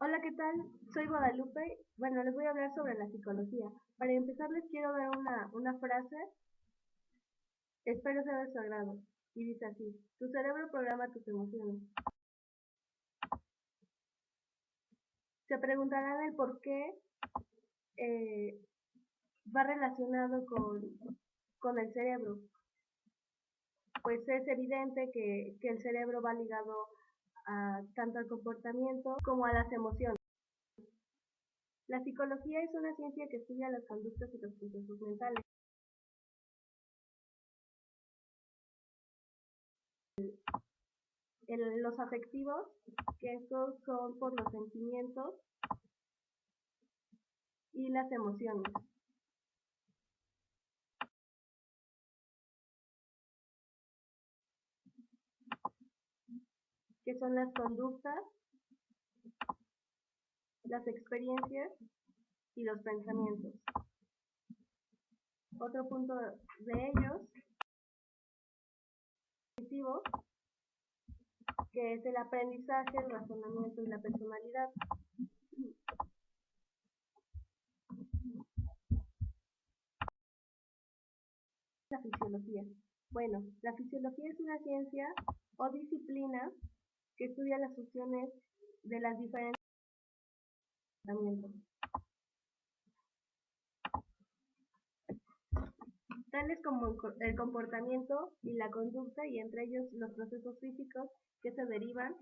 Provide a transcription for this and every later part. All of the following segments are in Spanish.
Hola, ¿qué tal? Soy Guadalupe. Bueno, les voy a hablar sobre la psicología. Para empezar, les quiero dar una frase, espero sea de su agrado. Y dice así: tu cerebro programa tus emociones. Se preguntarán el por qué eh, va relacionado con el cerebro. Pues es evidente que el cerebro va ligado tanto al comportamiento como a las emociones. La psicología es una ciencia que estudia las conductas y los procesos mentales. Los afectivos, que estos son por los sentimientos, y las emociones, que son las conductas, las experiencias y los pensamientos. Otro punto de ellos, cognitivo, que es el aprendizaje, el razonamiento y la personalidad. La fisiología. Bueno, la fisiología es una ciencia o disciplina que estudia las funciones de las diferentes comportamientos, tales como el comportamiento y la conducta, y entre ellos los procesos físicos que se derivan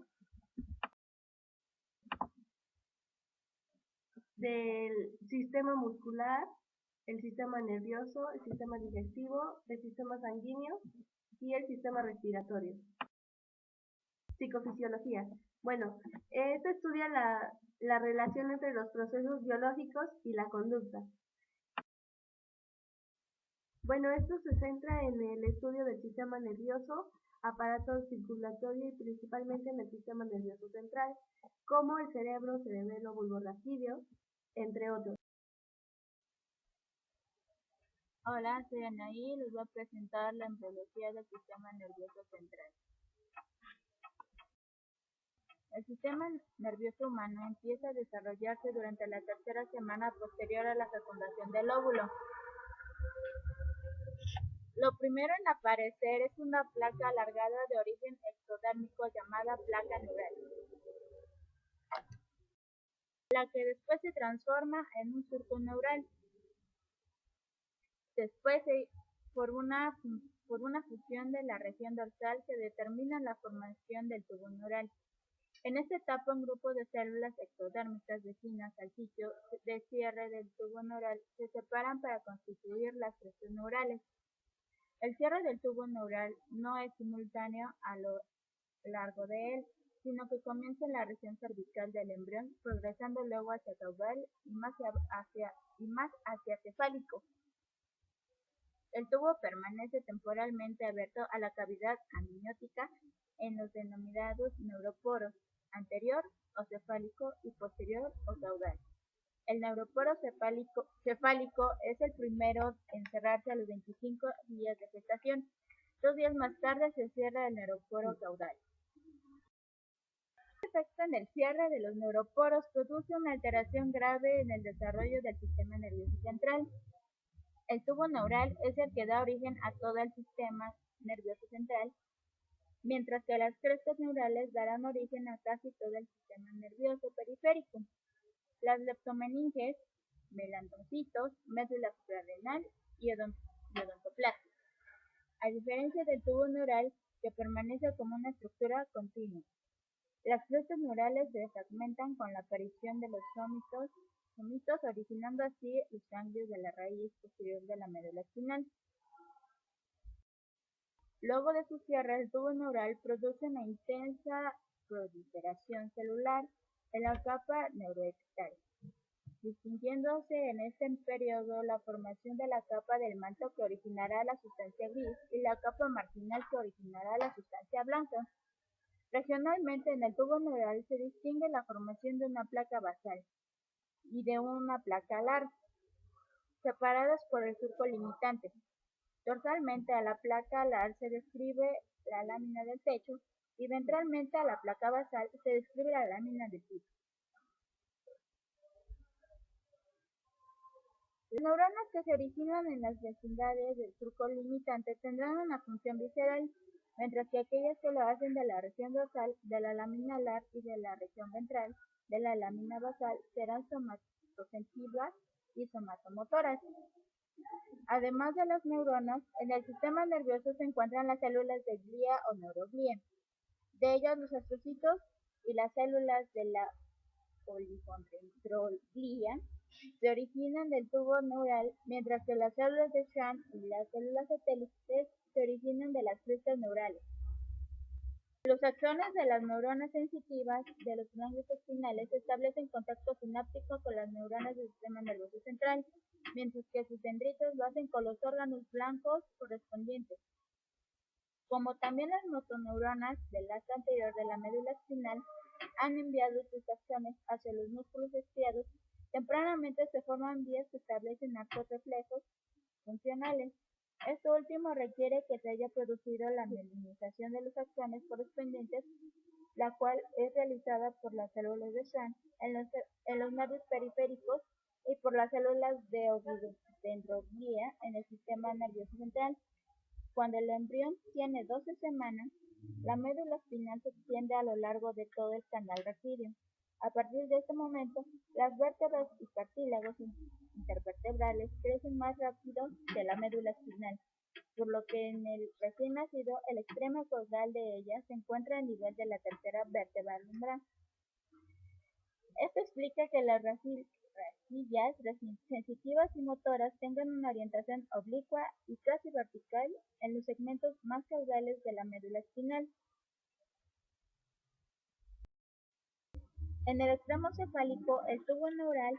del sistema muscular, el sistema nervioso, el sistema digestivo, el sistema sanguíneo y el sistema respiratorio. Psicofisiología. Bueno, esto estudia la relación entre los procesos biológicos y la conducta. Bueno, esto se centra en el estudio del sistema nervioso, aparato circulatorio y principalmente en el sistema nervioso central, como el cerebro, cerebelo, bulbo raquídeo, entre otros. Hola, soy Anaí y les voy a presentar la embriología del sistema nervioso central. El sistema nervioso humano empieza a desarrollarse durante la tercera semana posterior a la fecundación del óvulo. Lo primero en aparecer es una placa alargada de origen ectodérmico llamada placa neural, la que después se transforma en un surco neural. Después, por una fusión de la región dorsal, se determina la formación del tubo neural. En esta etapa, un grupo de células ectodérmicas vecinas al sitio de cierre del tubo neural se separan para constituir las crestas neurales. El cierre del tubo neural no es simultáneo a lo largo de él, sino que comienza en la región cervical del embrión, progresando luego hacia caudal y más hacia cefálico. El tubo permanece temporalmente abierto a la cavidad amniótica en los denominados neuroporos, anterior o cefálico y posterior o caudal. El neuroporo cefálico es el primero en cerrarse a los 25 días de gestación. 2 días más tarde se cierra el neuroporo caudal. El efecto en el cierre de los neuroporos produce una alteración grave en el desarrollo del sistema nervioso central. El tubo neural es el que da origen a todo el sistema nervioso central, mientras que las crestas neurales darán origen a casi todo el sistema nervioso periférico. Las leptomeninges, melanocitos, médula suprarrenal y odontoplastos, a diferencia del tubo neural, que permanece como una estructura continua. Las crestas neurales se fragmentan con la aparición de los somitos, originando así los ganglios de la raíz posterior de la médula espinal. Luego de su cierre, el tubo neural produce una intensa proliferación celular en la capa neuroectal, distinguiéndose en este periodo la formación de la capa del manto, que originará la sustancia gris, y la capa marginal, que originará la sustancia blanca. Regionalmente, en el tubo neural se distingue la formación de una placa basal y de una placa alar, separadas por el surco limitante. Dorsalmente a la placa alar se describe la lámina del techo y ventralmente a la placa basal se describe la lámina del piso. Las neuronas que se originan en las vecindades del surco limitante tendrán una función visceral, mientras que aquellas que lo hacen de la región dorsal, de la lámina alar y de la región ventral, de la lámina basal, serán somatosensitivas y somatomotoras. Además de las neuronas, en el sistema nervioso se encuentran las células de glía o neuroglía. De ellas, los astrocitos y las células de la oligodendroglía se originan del tubo neural, mientras que las células de Schwann y las células satélites se originan de las crestas neurales. Los axones de las neuronas sensitivas de los ganglios espinales establecen contacto sináptico con las neuronas del sistema nervioso central, mientras que sus dendritos lo hacen con los órganos blancos correspondientes. Como también las motoneuronas del asta anterior de la médula espinal han enviado sus axones hacia los músculos estriados, tempranamente se forman vías que establecen arcos reflejos funcionales. Esto último requiere que se haya producido la mielinización de los axones correspondientes, la cual es realizada por las células de Schwann en los nervios periféricos y por las células de oligodendroglía en el sistema nervioso central. Cuando el embrión tiene 12 semanas, la médula espinal se extiende a lo largo de todo el canal raquídeo. A partir de este momento, las vértebras y cartílagos intervertebrales crecen más rápido que la médula espinal, por lo que en el recién nacido el extremo caudal de ella se encuentra a nivel de la tercera vértebra lumbar. Esto explica que las racillas sensitivas y motoras tengan una orientación oblicua y casi vertical en los segmentos más caudales de la médula espinal. En el extremo cefálico, el tubo neural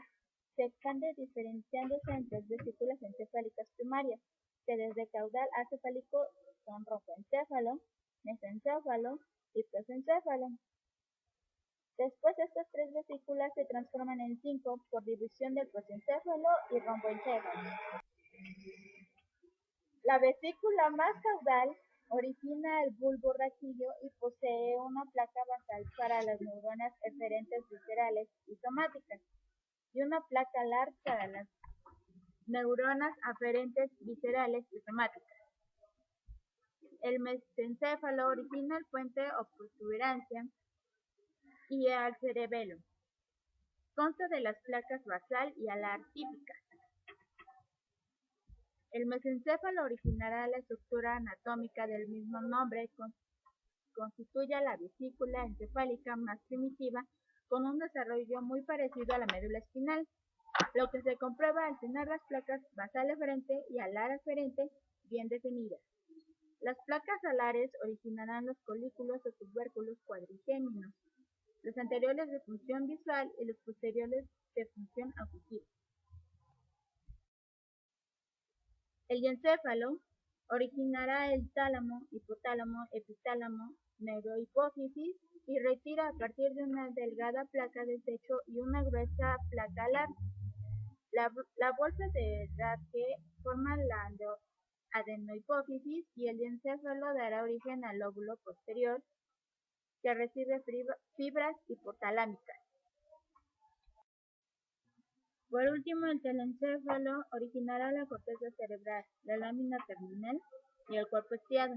se expande diferenciándose en tres vesículas encefálicas primarias, que desde caudal a cefálico son romboencéfalo, mesencéfalo y prosencéfalo. Después estas tres vesículas se transforman en 5 por división del prosencéfalo y romboencéfalo. La vesícula más caudal origina el bulbo raquídeo y posee una placa basal para las neuronas eferentes viscerales y somáticas, y una placa alar para las neuronas aferentes viscerales y somáticas. El mesencéfalo origina el puente o protuberancia y el cerebelo. Consta de las placas basal y alar típicas. El mesencéfalo originará la estructura anatómica del mismo nombre, constituye la vesícula encefálica más primitiva, con un desarrollo muy parecido a la médula espinal, lo que se comprueba al tener las placas basal eferente y alar eferente bien definidas. Las placas alares originarán los colículos o tubérculos cuadrigéminos, los anteriores de función visual y los posteriores de función auditiva. El encéfalo originará el tálamo, hipotálamo, epitálamo, neurohipófisis y retira a partir de una delgada placa de techo y una gruesa placa alar. La bolsa de Rathke forma la adenohipófisis y el encéfalo dará origen al lóbulo posterior, que recibe fibras hipotalámicas. Por último, el telencéfalo originará la corteza cerebral, la lámina terminal y el cuerpo estriado.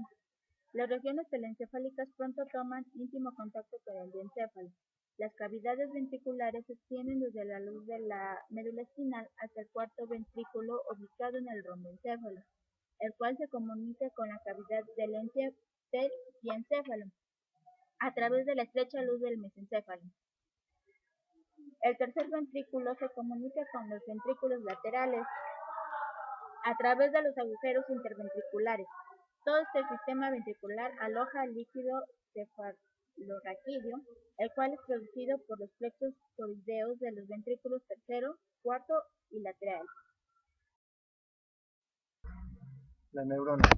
Las regiones telencefálicas pronto toman íntimo contacto con el diencéfalo. Las cavidades ventriculares se extienden desde la luz de la médula espinal hasta el cuarto ventrículo ubicado en el romboencéfalo, el cual se comunica con la cavidad del diencéfalo a través de la estrecha luz del mesencéfalo. El tercer ventrículo se comunica con los ventrículos laterales a través de los agujeros interventriculares. Todo este sistema ventricular aloja el líquido cefalorraquídeo, el cual es producido por los plexos coroideos de los ventrículos tercero, cuarto y lateral. La neurona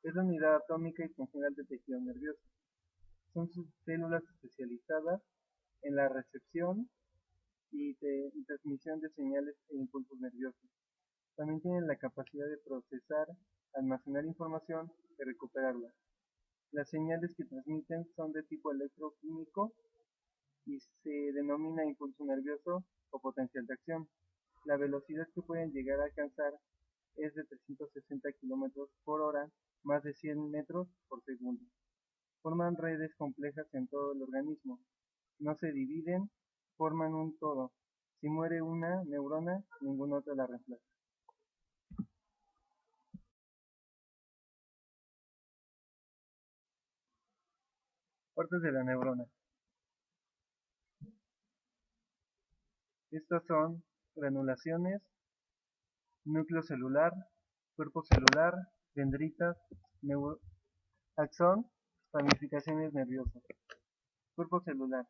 es la unidad atómica y funcional del tejido nervioso. Son sus células especializadas en la recepción y transmisión de señales e impulsos nerviosos. También tienen la capacidad de procesar, almacenar información y recuperarla. Las señales que transmiten son de tipo electroquímico y se denomina impulso nervioso o potencial de acción. La velocidad que pueden llegar a alcanzar es de 360 km/h, más de 100 metros por segundo. Forman redes complejas en todo el organismo. No se dividen, forman un todo. Si muere una neurona, ninguna otra la reemplaza. Partes de la neurona. Estas son granulaciones, núcleo celular, cuerpo celular, dendritas, axón, ramificaciones nerviosas. Cuerpo celular.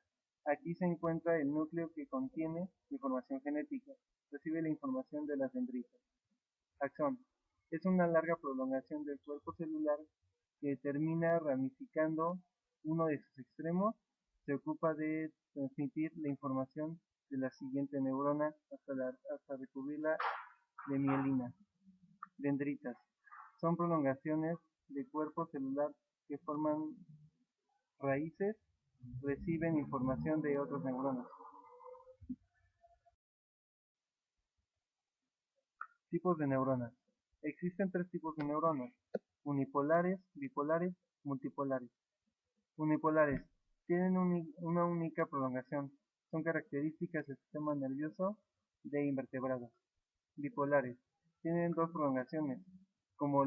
Aquí se encuentra el núcleo que contiene información genética. Recibe la información de las dendritas. Axón. Es una larga prolongación del cuerpo celular que termina ramificando uno de sus extremos. Se ocupa de transmitir la información de la siguiente neurona hasta recubrirla de mielina. Dendritas. Son prolongaciones del cuerpo celular que forman raíces, reciben información de otras neuronas. Tipos de neuronas. Existen 3 tipos de neuronas: unipolares, bipolares, multipolares. Unipolares. Tienen una única prolongación. Son características del sistema nervioso de invertebrados. Bipolares. Tienen 2 prolongaciones, como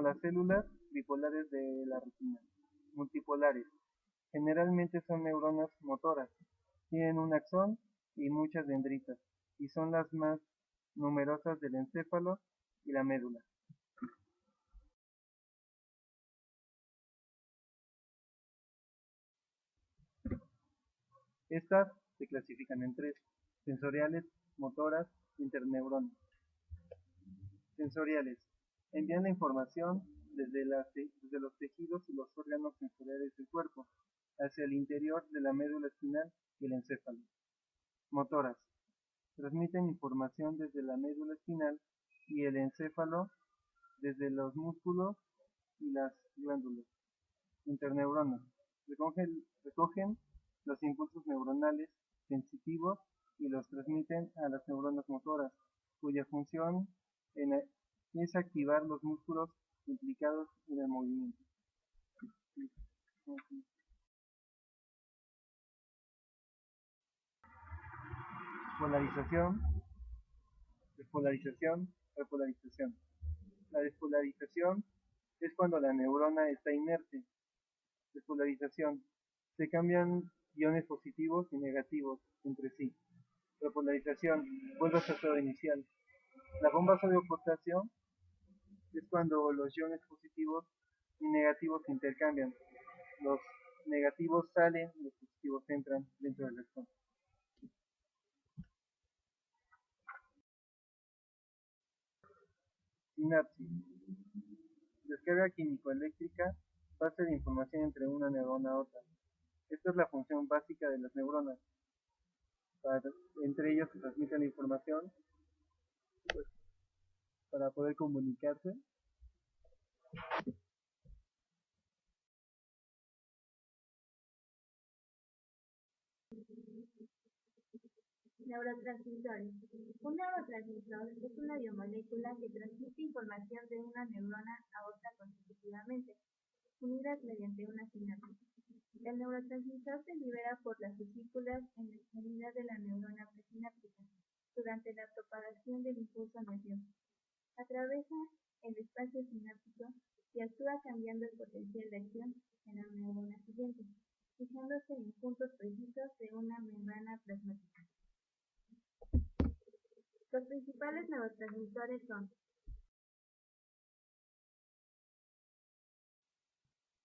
las células bipolares de la retina. Multipolares. Generalmente son neuronas motoras. Tienen un axón y muchas dendritas, y son las más numerosas del encéfalo y la médula. Estas se clasifican en 3: sensoriales, motoras, interneuronas. Sensoriales. Envían la información desde los tejidos y los órganos sensoriales del cuerpo hacia el interior de la médula espinal y el encéfalo. Motoras. Transmiten información desde la médula espinal y el encéfalo, desde los músculos y las glándulas. Interneuronas. Recogen los impulsos neuronales sensitivos y los transmiten a las neuronas motoras, cuya función es activar los músculos implicados en el movimiento. Polarización, despolarización, repolarización. La despolarización es cuando la neurona está inerte. Despolarización. Se cambian iones positivos y negativos entre sí. Repolarización. Vuelve a su estado inicial. La bomba sodio-potasio es cuando los iones positivos y negativos se intercambian. Los negativos salen, los positivos entran dentro del axón. Sinapsis. Descarga químico-eléctrica, pase de información entre una neurona a otra. Esta es la función básica de las neuronas. Entre ellos se transmite la información para poder comunicarse. Neurotransmisores. Un neurotransmisor es una biomolécula que transmite información de una neurona a otra consecutivamente, unidas mediante una sinapsis. El neurotransmisor se libera por las vesículas en la extremidad de la neurona presináptica durante la propagación del impulso nervioso. Atraviesa el espacio sináptico y actúa cambiando el potencial de acción en la neurona siguiente, fijándose en puntos precisos de una membrana plasmática. Los principales neurotransmisores son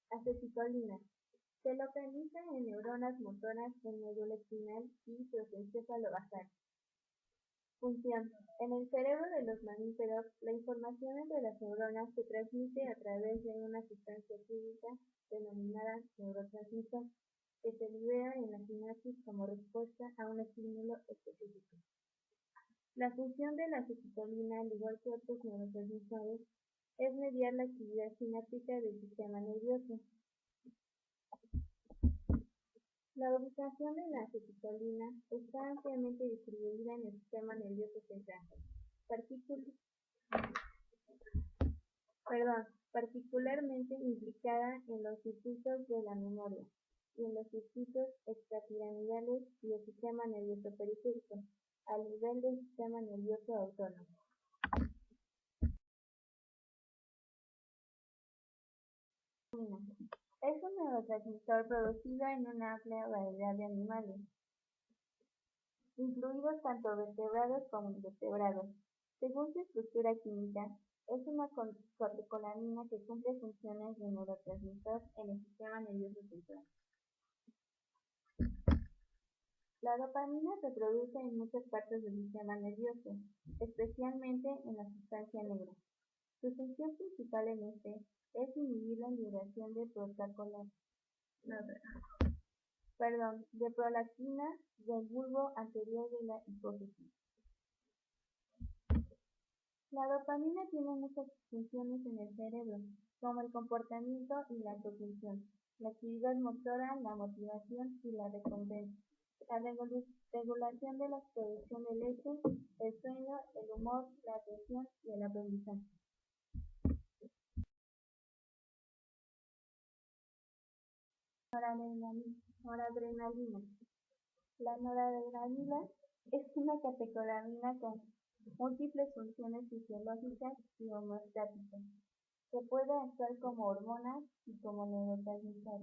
acetilcolina. Se localiza en neuronas motoras en médula espinal y protoencéfalo basal. Función. En el cerebro de los mamíferos, la información entre las neuronas se transmite a través de una sustancia química denominada neurotransmisor, que se libera en la sinapsis como respuesta a un estímulo específico. La función de la acetilcolina, al igual que otros neurotransmisores, es mediar la actividad sináptica del sistema nervioso. La ubicación de la acetilcolina está ampliamente distribuida en el sistema nervioso central, particularmente implicada en los circuitos de la memoria y en los circuitos extrapiramidales y el sistema nervioso periférico, a nivel del sistema nervioso autónomo. Es un neurotransmisor producido en una amplia variedad de animales, incluidos tanto vertebrados como invertebrados. Según su estructura química, es una catecolamina que cumple funciones de neurotransmisor en el sistema nervioso central. La dopamina se produce en muchas partes del sistema nervioso, especialmente en la sustancia negra. Su función principal en este es inhibir la liberación de prolactina del bulbo anterior de la hipófisis. La dopamina tiene muchas funciones en el cerebro, como el comportamiento y la cognición, la actividad motora, la motivación y la recompensa, la regulación de la producción de leche, el sueño, el humor, la atención y el aprendizaje. Noradrenalina. La noradrenalina es una catecolamina con múltiples funciones fisiológicas y homeostáticas, que puede actuar como hormona y como neurotransmisor.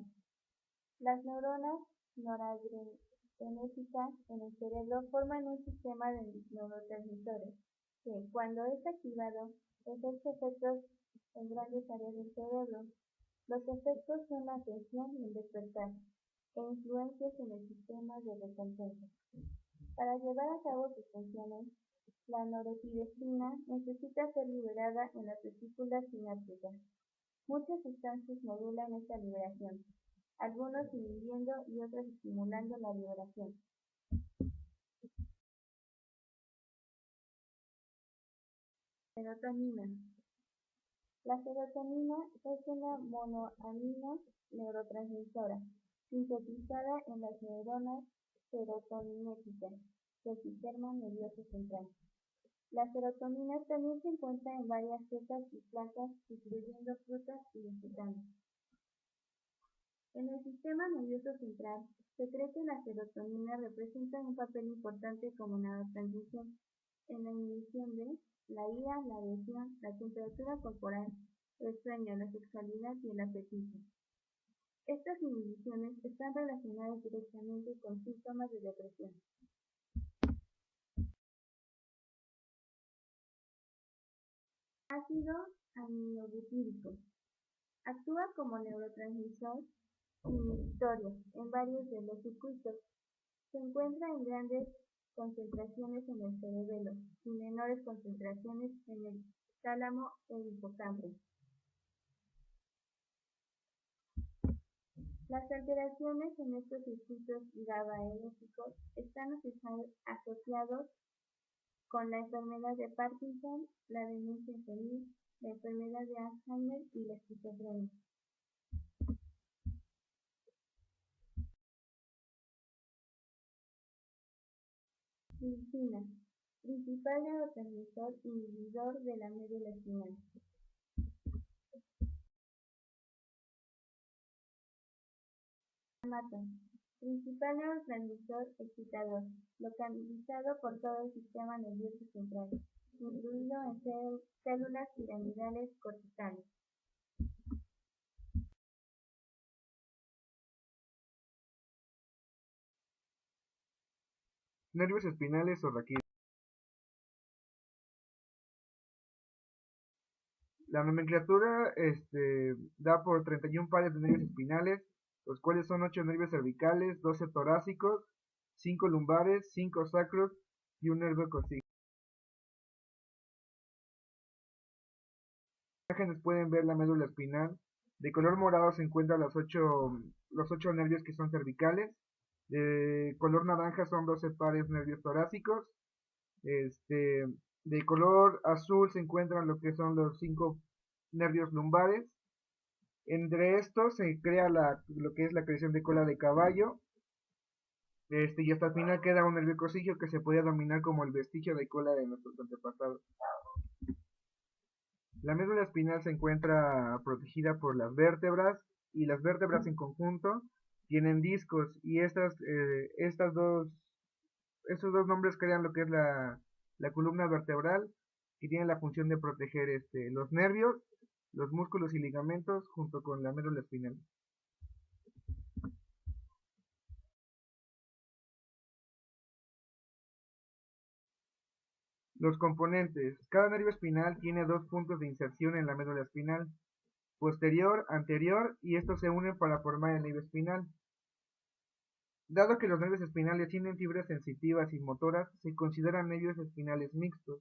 Las neuronas noradrenérgicas en el cerebro forman un sistema de neurotransmisores que, cuando es activado, ejerce efectos en grandes áreas del cerebro. Los efectos son la atención y el despertar, e influencias en el sistema de recompensa. Para llevar a cabo sus funciones, la norepinefrina necesita ser liberada en las vesículas sinápticas. Muchas sustancias modulan esta liberación, algunos inhibiendo y otros estimulando la liberación. Serotonina. La serotonina es una monoamina neurotransmisora, sintetizada en las neuronas serotoninérgicas del sistema nervioso central. La serotonina también se encuentra en varias setas y plantas, incluyendo frutas y vegetales. En el sistema nervioso central, se cree que la serotonina representa un papel importante como neurotransmisor en la inhibición de la ira, la adhesión, la temperatura corporal, el sueño, la sexualidad y el apetito. Estas inhibiciones están relacionadas directamente con síntomas de depresión. Ácido aminobutírico. Actúa como neurotransmisor inhibitorio en varios de los circuitos. Se encuentra en grandes concentraciones en el cerebelo y menores concentraciones en el tálamo e hipocampo. Las alteraciones en estos circuitos GABAérgicos están asociados con la enfermedad de Parkinson, la demencia senil, la enfermedad de Alzheimer y la esquizofrenia. Lisina, principal neurotransmisor inhibidor de la médula espinal. Glutamato, principal neurotransmisor excitador, localizado por todo el sistema nervioso central, incluido en células piramidales corticales. Nervios espinales o raquídeos. La nomenclatura da por 31 pares de nervios espinales, los cuales son 8 nervios cervicales, 12 torácicos, 5 lumbares, 5 sacros y un nervio coccygeal. En las imágenes pueden ver la médula espinal. De color morado se encuentran los 8 nervios que son cervicales. De color naranja son 12 pares nervios torácicos. De color azul se encuentran lo que son los 5 nervios lumbares. Entre estos se crea lo que es la creación de cola de caballo. Y hasta el final queda un nervio coccygeal que se podía denominar como el vestigio de cola de nuestros antepasados. La médula espinal se encuentra protegida por las vértebras, y las vértebras en conjunto tienen discos, y estos dos nombres crean lo que es la columna vertebral, que tiene la función de proteger los nervios, los músculos y ligamentos junto con la médula espinal. Los componentes. Cada nervio espinal tiene dos puntos de inserción en la médula espinal, posterior, anterior, y estos se unen para formar el nervio espinal. Dado que los nervios espinales tienen fibras sensitivas y motoras, se consideran nervios espinales mixtos.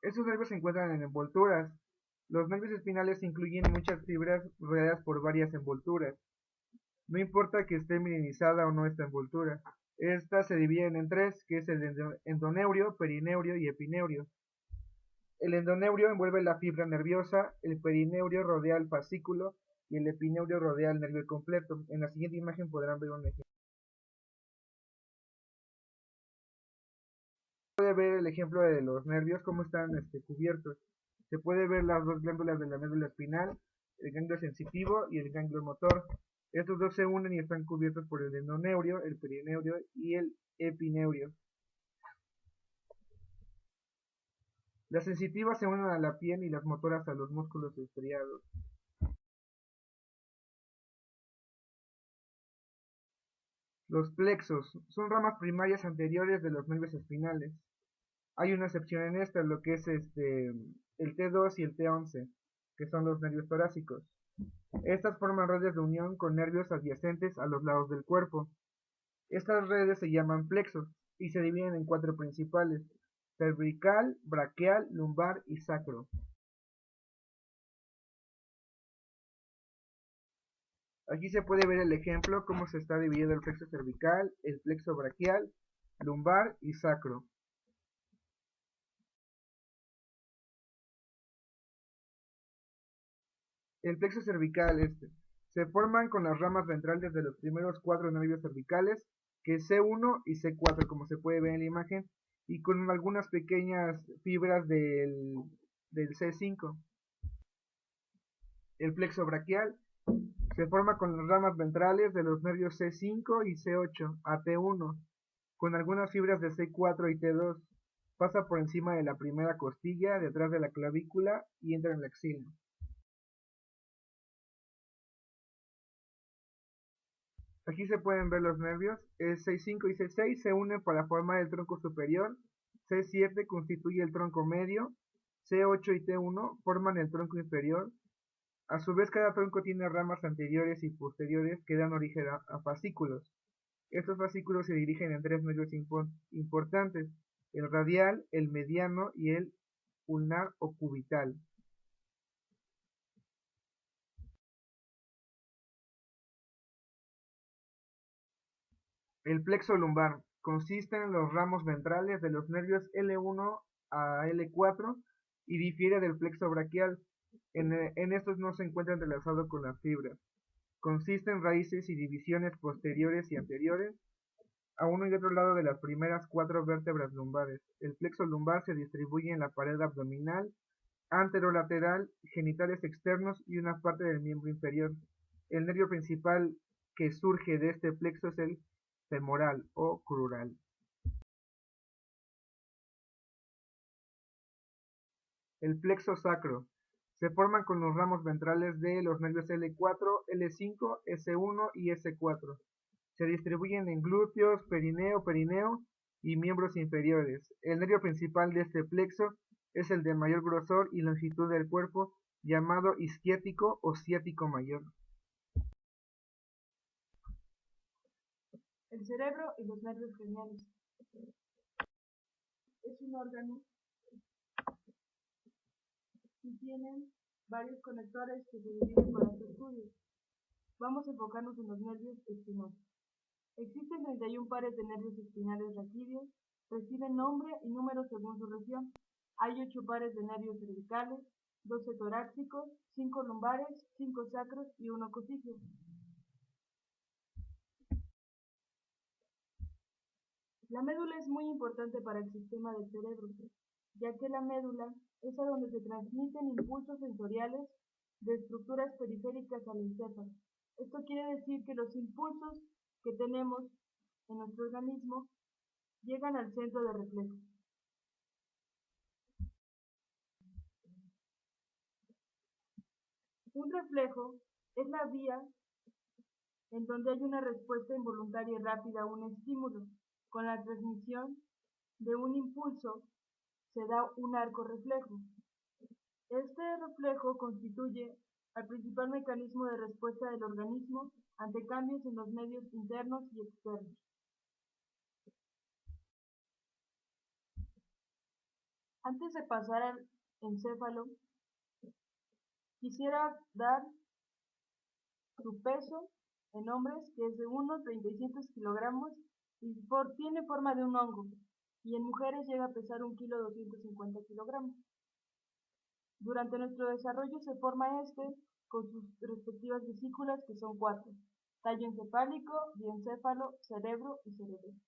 Estos nervios se encuentran en envolturas. Los nervios espinales incluyen muchas fibras rodeadas por varias envolturas. No importa que esté mineralizada o no esta envoltura. Estas se dividen en tres, que es el endoneurio, perineurio y epineurio. El endoneurio envuelve la fibra nerviosa, el perineurio rodea el fascículo y el epineurio rodea el nervio completo. En la siguiente imagen podrán ver un ejemplo. Se puede ver el ejemplo de los nervios, cómo están cubiertos. Se puede ver las dos glándulas de la médula espinal, el ganglio sensitivo y el ganglio motor. Estos dos se unen y están cubiertos por el endoneurio, el perineurio y el epineurio. Las sensitivas se unen a la piel y las motoras a los músculos estriados. Los plexos son ramas primarias anteriores de los nervios espinales. Hay una excepción en esta, lo que es el T2 y el T11, que son los nervios torácicos. Estas forman redes de unión con nervios adyacentes a los lados del cuerpo. Estas redes se llaman plexos y se dividen en cuatro principales: cervical, braquial, lumbar y sacro. Aquí se puede ver el ejemplo cómo se está dividido el plexo cervical, el plexo braquial, lumbar y sacro. El plexo cervical se forman con las ramas ventrales de los primeros cuatro nervios cervicales, que es C1 y C4, como se puede ver en la imagen, y con algunas pequeñas fibras del C5. El plexo braquial se forma con las ramas ventrales de los nervios C5 y C8 a T1, con algunas fibras de C4 y T2. Pasa por encima de la primera costilla, detrás de la clavícula y entra en la axila. Aquí se pueden ver los nervios. C5 y C6 se unen para formar el tronco superior. C7 constituye el tronco medio. C8 y T1 forman el tronco inferior. A su vez, cada tronco tiene ramas anteriores y posteriores que dan origen a fascículos. Estos fascículos se dirigen en tres nervios importantes: el radial, el mediano y el ulnar o cubital. El plexo lumbar consiste en los ramos ventrales de los nervios L1 a L4 y difiere del plexo braquial. En estos no se encuentra entrelazado con las fibras. Consiste en raíces y divisiones posteriores y anteriores a uno y otro lado de las primeras cuatro vértebras lumbares. El plexo lumbar se distribuye en la pared abdominal, anterolateral, genitales externos y una parte del miembro inferior. El nervio principal que surge de este plexo es el femoral o crural. El plexo sacro se forman con los ramos ventrales de los nervios L4, L5, S1 y S4. Se distribuyen en glúteos, perineo y miembros inferiores. El nervio principal de este plexo es el de mayor grosor y longitud del cuerpo, llamado isquiático o ciático mayor. El cerebro y los nervios craneales. Es un órgano y tienen varios conectores que se dividen para su estudio. Vamos a enfocarnos en los nervios espinales. Existen 31 pares de nervios espinales raquídeos, reciben nombre y número según su región. Hay 8 pares de nervios cervicales, 12 torácicos, 5 lumbares, 5 sacros y 1 coccygeal. La médula es muy importante para el sistema del cerebro, ya que la médula es a donde se transmiten impulsos sensoriales de estructuras periféricas al encéfalo. Esto quiere decir que los impulsos que tenemos en nuestro organismo llegan al centro de reflejo. Un reflejo es la vía en donde hay una respuesta involuntaria y rápida a un estímulo. Con la transmisión de un impulso se da un arco reflejo. Este reflejo constituye el principal mecanismo de respuesta del organismo ante cambios en los medios internos y externos. Antes de pasar al encéfalo, quisiera dar su peso en hombres, que es de 1,36 kilogramos y tiene forma de un hongo, y en mujeres llega a pesar 1,250 kilogramos. Durante nuestro desarrollo se forma con sus respectivas vesículas, que son 4: tallo encefálico, diencéfalo, cerebro y cerebelo.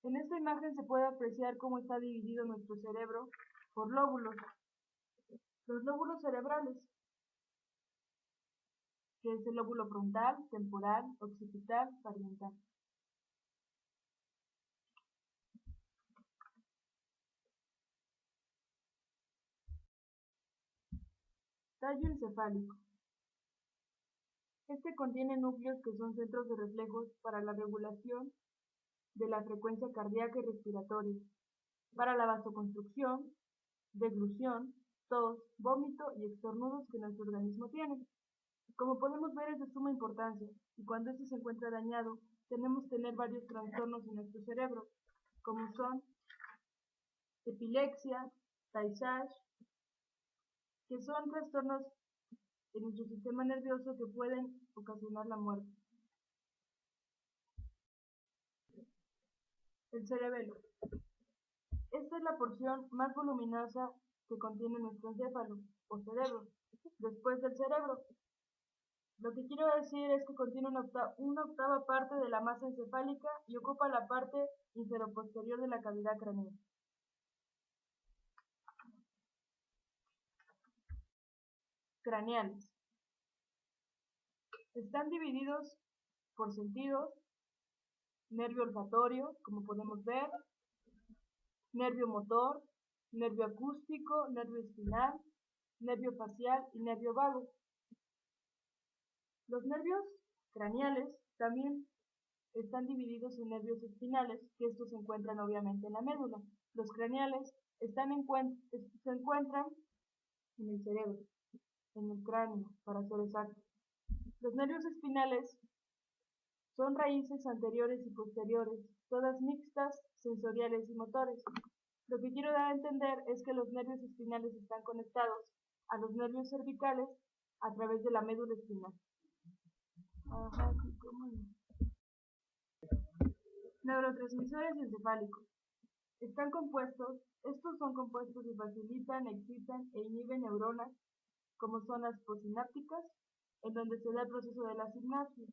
En esta imagen se puede apreciar cómo está dividido nuestro cerebro por lóbulos. Los lóbulos cerebrales, que es el lóbulo frontal, temporal, occipital, parietal. Tallo encefálico. Este contiene núcleos que son centros de reflejos para la regulación de la frecuencia cardíaca y respiratoria, para la vasoconstricción, deglución, tos, vómito y estornudos que nuestro organismo tiene. Como podemos ver, es de suma importancia, y cuando este se encuentra dañado, tenemos que tener varios trastornos en nuestro cerebro, como son epilepsia, Tay Sachs, que son trastornos en nuestro sistema nervioso que pueden ocasionar la muerte. El cerebelo. Esta es la porción más voluminosa que contiene nuestro encéfalo, o cerebro, después del cerebro. Lo que quiero decir es que contiene una octava parte de la masa encefálica y ocupa la parte inferoposterior de la cavidad craneal. Craneales. Están divididos por sentidos: nervio olfatorio, como podemos ver, nervio motor, nervio acústico, nervio espinal, nervio facial y nervio vago. Los nervios craneales también están divididos en nervios espinales, que estos se encuentran obviamente en la médula. Los craneales se encuentran en el cerebro, en el cráneo, para ser exactos. Los nervios espinales son raíces anteriores y posteriores, todas mixtas, sensoriales y motores. Lo que quiero dar a entender es que los nervios espinales están conectados a los nervios cervicales a través de la médula espinal. Neurotransmisores encefálicos. Estos son compuestos que facilitan, excitan e inhiben neuronas, como zonas postsinápticas, en donde se da el proceso de la sinapsis.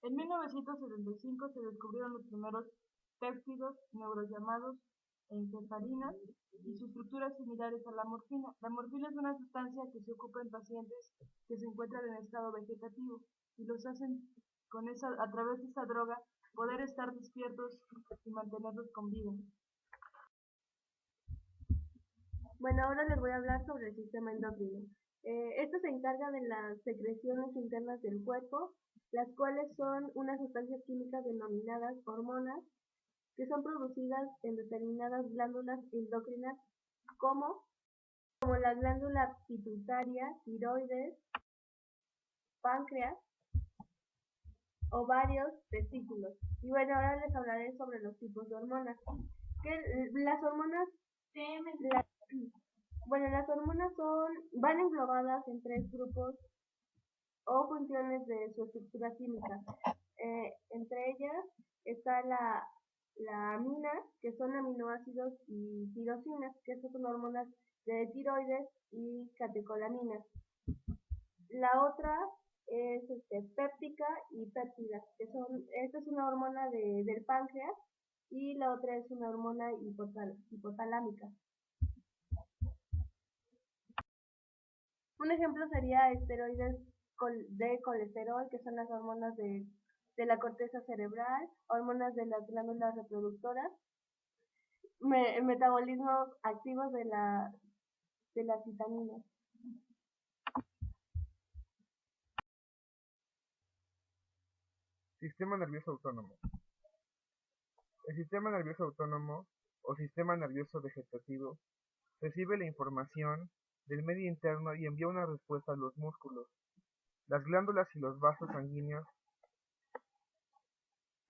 En 1975 se descubrieron los primeros péptidos neurollamados encefalinas y su estructura es similares a la morfina. La morfina es una sustancia que se ocupa en pacientes que se encuentran en estado vegetativo y los hacen a través de esa droga poder estar despiertos y mantenerlos con vida. Bueno, ahora les voy a hablar sobre el sistema endocrino. Esto se encarga de las secreciones internas del cuerpo, las cuales son unas sustancias químicas denominadas hormonas, que son producidas en determinadas glándulas endocrinas como la glándula pituitaria, tiroides, páncreas, ovarios, testículos. Y bueno, ahora les hablaré sobre los tipos de hormonas. Las hormonas van englobadas en 3 grupos o funciones de su estructura química. Entre ellas está la amina, que son aminoácidos, y tirosinas, que estas son hormonas de tiroides y catecolaminas. La otra es péptica y péptida, esta es una hormona del páncreas y la otra es una hormona hipotalámica. Un ejemplo sería esteroides de colesterol, que son las hormonas de la corteza cerebral, hormonas de las glándulas reproductoras, metabolismos activos de las vitaminas. Sistema nervioso autónomo. El sistema nervioso autónomo o sistema nervioso vegetativo recibe la información del medio interno y envía una respuesta a los músculos, las glándulas y los vasos sanguíneos.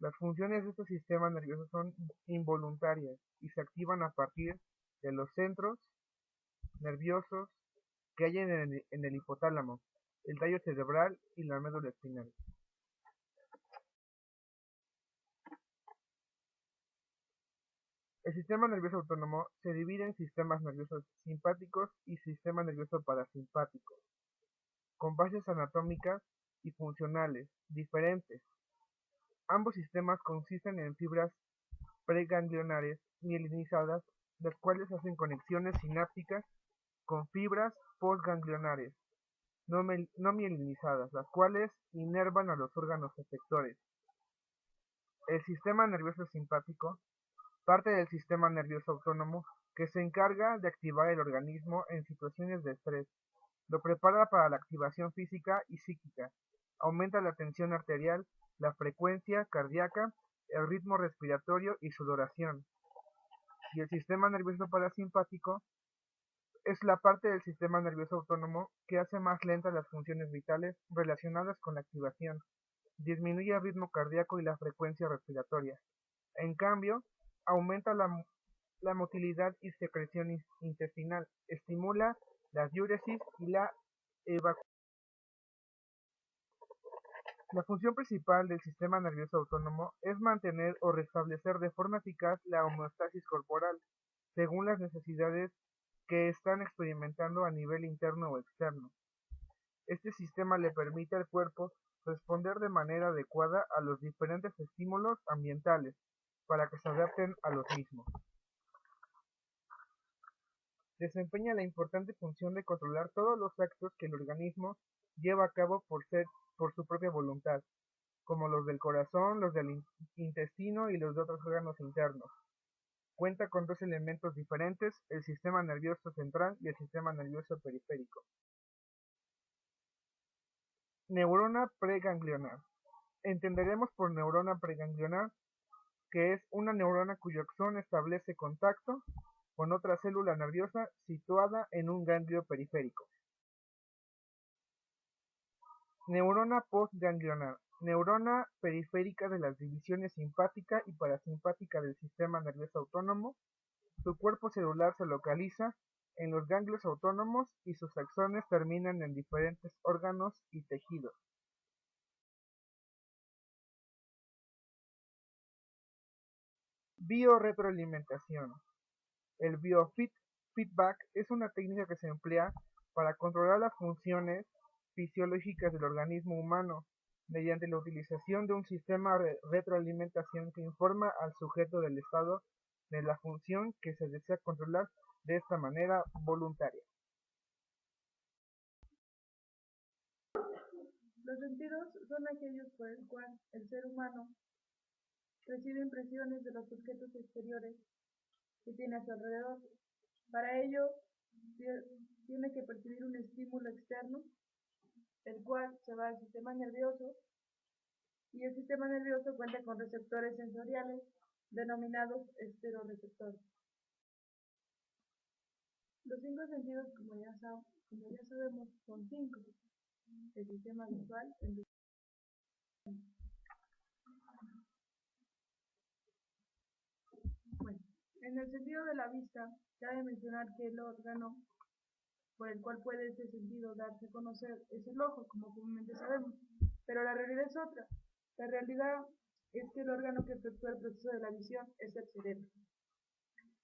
Las funciones de este sistema nervioso son involuntarias y se activan a partir de los centros nerviosos que hay en el hipotálamo, el tallo cerebral y la médula espinal. El sistema nervioso autónomo se divide en sistemas nerviosos simpáticos y sistema nervioso parasimpático, con bases anatómicas y funcionales diferentes. Ambos sistemas consisten en fibras preganglionares mielinizadas, las cuales hacen conexiones sinápticas con fibras postganglionares no mielinizadas, las cuales inervan a los órganos efectores. El sistema nervioso simpático parte del sistema nervioso autónomo que se encarga de activar el organismo en situaciones de estrés. Lo prepara para la activación física y psíquica, aumenta la tensión arterial, la frecuencia cardíaca, el ritmo respiratorio y sudoración. Y el sistema nervioso parasimpático es la parte del sistema nervioso autónomo que hace más lentas las funciones vitales relacionadas con la activación, disminuye el ritmo cardíaco y la frecuencia respiratoria. En cambio, aumenta la motilidad y secreción intestinal, estimula la diuresis y la evacuación. La función principal del sistema nervioso autónomo es mantener o restablecer de forma eficaz la homeostasis corporal, según las necesidades que están experimentando a nivel interno o externo. Este sistema le permite al cuerpo responder de manera adecuada a los diferentes estímulos ambientales, para que se adapten a los mismos. Desempeña la importante función de controlar todos los actos que el organismo lleva a cabo por su propia voluntad, como los del corazón, los del intestino y los de otros órganos internos. Cuenta con dos elementos diferentes, el sistema nervioso central y el sistema nervioso periférico. Neurona preganglionar. Entenderemos por neurona preganglionar que es una neurona cuyo axón establece contacto con otra célula nerviosa situada en un ganglio periférico. Neurona postganglionar. Neurona periférica de las divisiones simpática y parasimpática del sistema nervioso autónomo. Su cuerpo celular se localiza en los ganglios autónomos y sus axones terminan en diferentes órganos y tejidos. Biorretroalimentación. El biofeedback es una técnica que se emplea para controlar las funciones fisiológicas del organismo humano mediante la utilización de un sistema de retroalimentación que informa al sujeto del estado de la función que se desea controlar de esta manera voluntaria. Los sentidos son aquellos por el cual el ser humano recibe impresiones de los objetos exteriores que tiene a su alrededor. Para ello, tiene que percibir un estímulo externo, el cual se va al sistema nervioso, y el sistema nervioso cuenta con receptores sensoriales denominados esteroreceptores. Los 5 sentidos, como ya sabemos, son 5. El sistema visual, bueno, en el sentido de la vista, cabe mencionar que el órgano por el cual puede este sentido darse a conocer es el ojo, como comúnmente sabemos, pero la realidad es otra. La realidad es que el órgano que efectúa el proceso de la visión es el cerebro.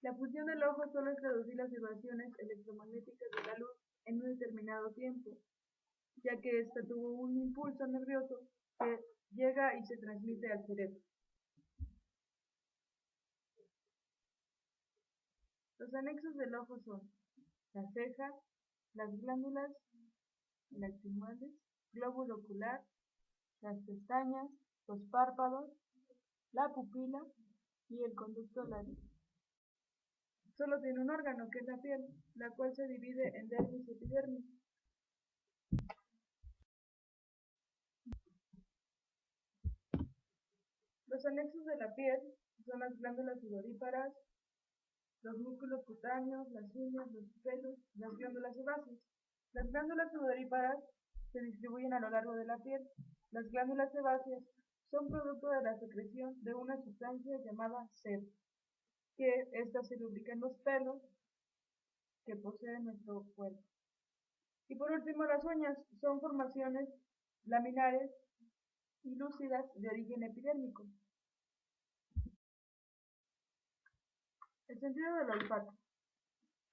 La función del ojo solo es reducir las vibraciones electromagnéticas de la luz en un determinado tiempo, ya que ésta tuvo un impulso nervioso que llega y se transmite al cerebro. Los anexos del ojo son las cejas, las glándulas lacrimales, glóbulo ocular, las pestañas, los párpados, la pupila y el conducto laríngeo. Solo tiene un órgano, que es la piel, la cual se divide en dermis y epidermis. Los anexos de la piel son las glándulas sudoríparas, los músculos cutáneos, las uñas, los pelos, las glándulas sebáceas. Las glándulas sudoríparas se distribuyen a lo largo de la piel. Las glándulas sebáceas son producto de la secreción de una sustancia llamada sebo, que ésta se lubrica en los pelos que posee nuestro cuerpo. Y por último, las uñas son formaciones laminares y lúcidas de origen epidérmico. El sentido del olfato.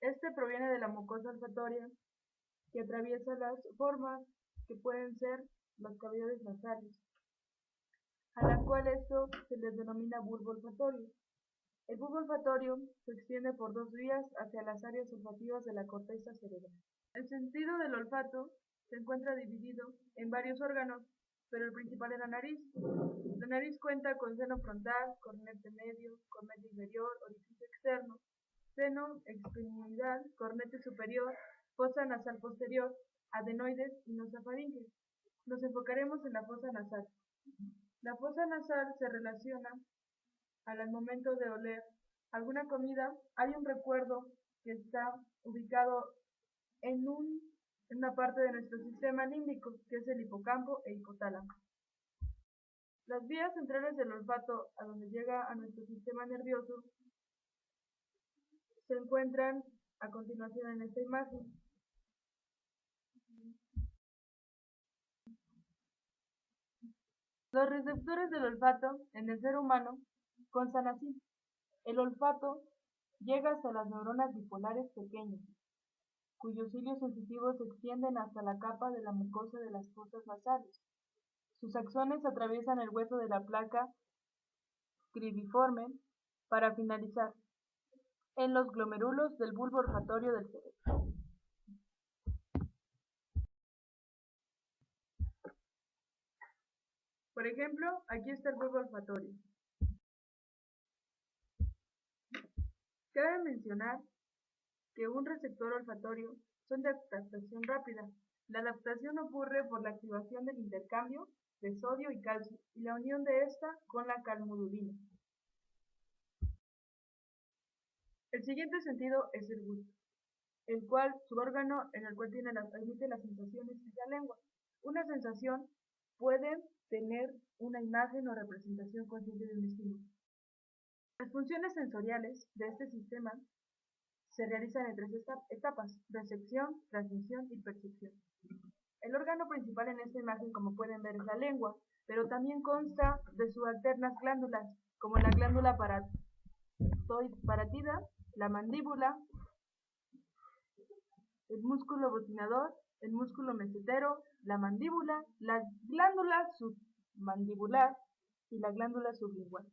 Este proviene de la mucosa olfatoria que atraviesa las formas que pueden ser las cavidades nasales, a la cual esto se les denomina bulbo olfatorio. El bulbo olfatorio se extiende por dos vías hacia las áreas olfativas de la corteza cerebral. El sentido del olfato se encuentra dividido en varios órganos, pero el principal es la nariz. La nariz cuenta con seno frontal, cornete medio, cornete inferior, orificio externo, seno extremidal, cornete superior, fosa nasal posterior, adenoides y nasofaringe. Nos enfocaremos en la fosa nasal. La fosa nasal se relaciona al momento de oler alguna comida. Hay un recuerdo que está ubicado en una parte de nuestro sistema límbico, que es el hipocampo e hipotálamo. Las vías centrales del olfato, a donde llega a nuestro sistema nervioso, se encuentran a continuación en esta imagen. Los receptores del olfato en el ser humano constan así. El olfato llega hasta las neuronas bipolares pequeñas, cuyos cilios sensitivos se extienden hasta la capa de la mucosa de las fosas nasales. Sus axones atraviesan el hueso de la placa cribiforme para finalizar en los glomérulos del bulbo olfatorio del cerebro. Por ejemplo, aquí está el bulbo olfatorio. Cabe mencionar que un receptor olfatorio son de adaptación rápida. La adaptación ocurre por la activación del intercambio de sodio y calcio y la unión de esta con la calmodulina. El siguiente sentido es el gusto, el cual su órgano en el cual emite las sensaciones es la lengua. Una sensación puede tener una imagen o representación consciente de un estímulo. Las funciones sensoriales de este sistema se realizan en tres etapas: recepción, transmisión y percepción. El órgano principal en esta imagen, como pueden ver, es la lengua, pero también consta de subalternas glándulas, como la glándula paratida, la mandíbula, el músculo bocinador, el músculo mesetero, la mandíbula, la glándula submandibular y la glándula sublingual.